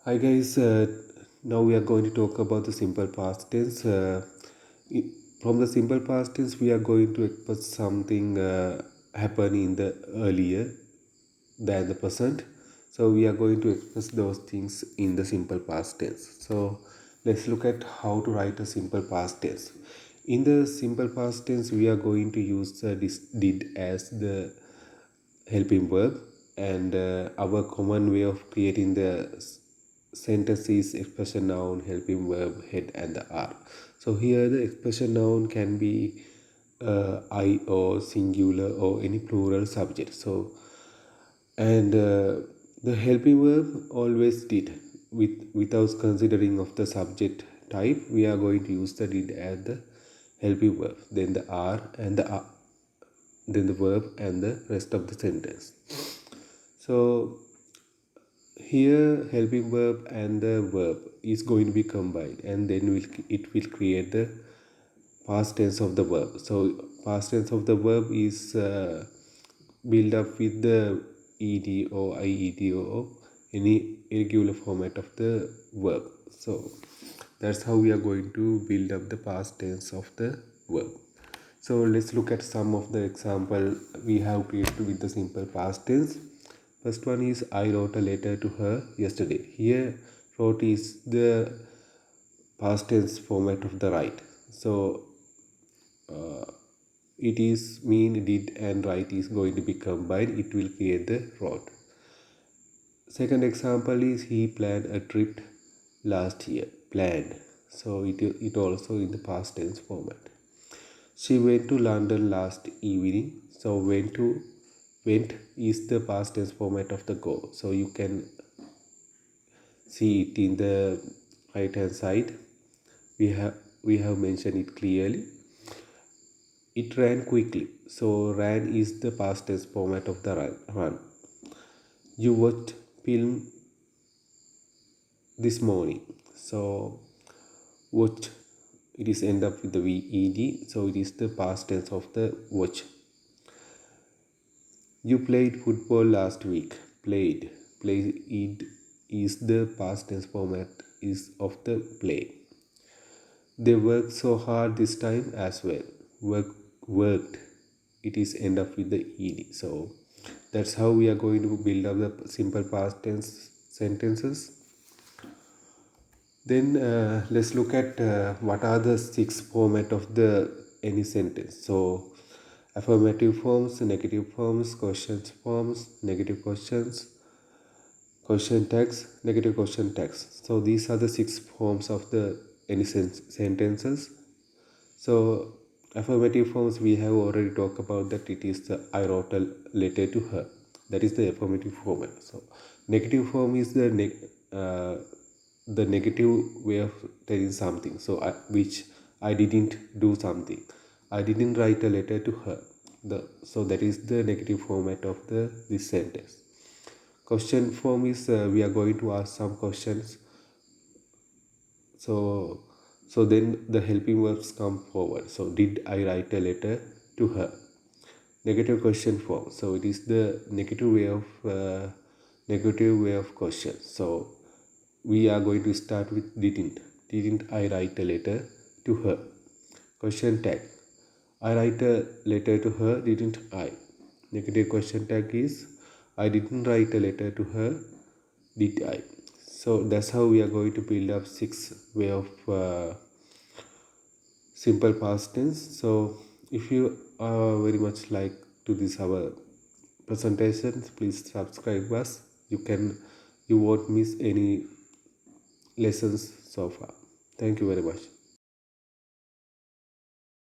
Hi guys, now we are going to talk about the simple past tense. I- from the simple past tense, we are going to express something happen in the earlier than the present. So we are going to express those things in the simple past tense. So let's look at how to write a simple past tense. In the simple past tense, we are going to use this did as the helping verb, and our common way of creating the sentence is expression noun, helping verb, head, and the are. So here the expression noun can be I or singular or any plural subject. So and the helping verb always did without considering of the subject type. We are going to use the did as the helping verb, then the are and the are, then the verb and the rest of the sentence. So here helping verb and the verb is going to be combined, and then it will create the past tense of the verb. So past tense of the verb is built up with the ed or ied or any irregular format of the verb. So that's how we are going to build up the past tense of the verb. So let's look at some of the example we have created with the simple past tense. First one is I wrote a letter to her yesterday. Here wrote is the past tense format of the write. So uh, it is mean did and write is going to be combined. It will create the wrote. Second example is he planned a trip last year. Planned. So it also in the past tense format. She went to London last evening. So went is the past tense format of the go. So you can see it in the right hand side. We have mentioned it clearly. It ran quickly. So ran is the past tense format of the run. You watched film this morning. So watch, it is end up with the ved. So it is the past tense of the watch. You played football last week. Played. Played is the past tense format is of the play. They worked so hard this time as well. Worked. It is end up with the ed. So that's how we are going to build up the simple past tense sentences. Then let's look at what are the six format of the any sentence. So affirmative forms, negative forms, questions forms, negative questions, question tags, negative question tags. So these are the six forms of the any sentences. So affirmative forms we have already talked about that it is the I wrote a letter to her. That is the affirmative format. So negative form is the negative way of telling something. So which I didn't do something. I didn't write a letter to her. So that is the negative format of this sentence. Question form is we are going to ask some questions. So then the helping verbs come forward. So did I write a letter to her? Negative question form. So it is the negative way of question. So we are going to start with didn't I write a letter to her? Question tag. I write a letter to her, didn't I? Negative question tag is I didn't write a letter to her, did I? So that's how we are going to build up six way of simple past tense. So if you are very much like to this our presentations, please subscribe us. You won't miss any lessons so far. Thank you very much.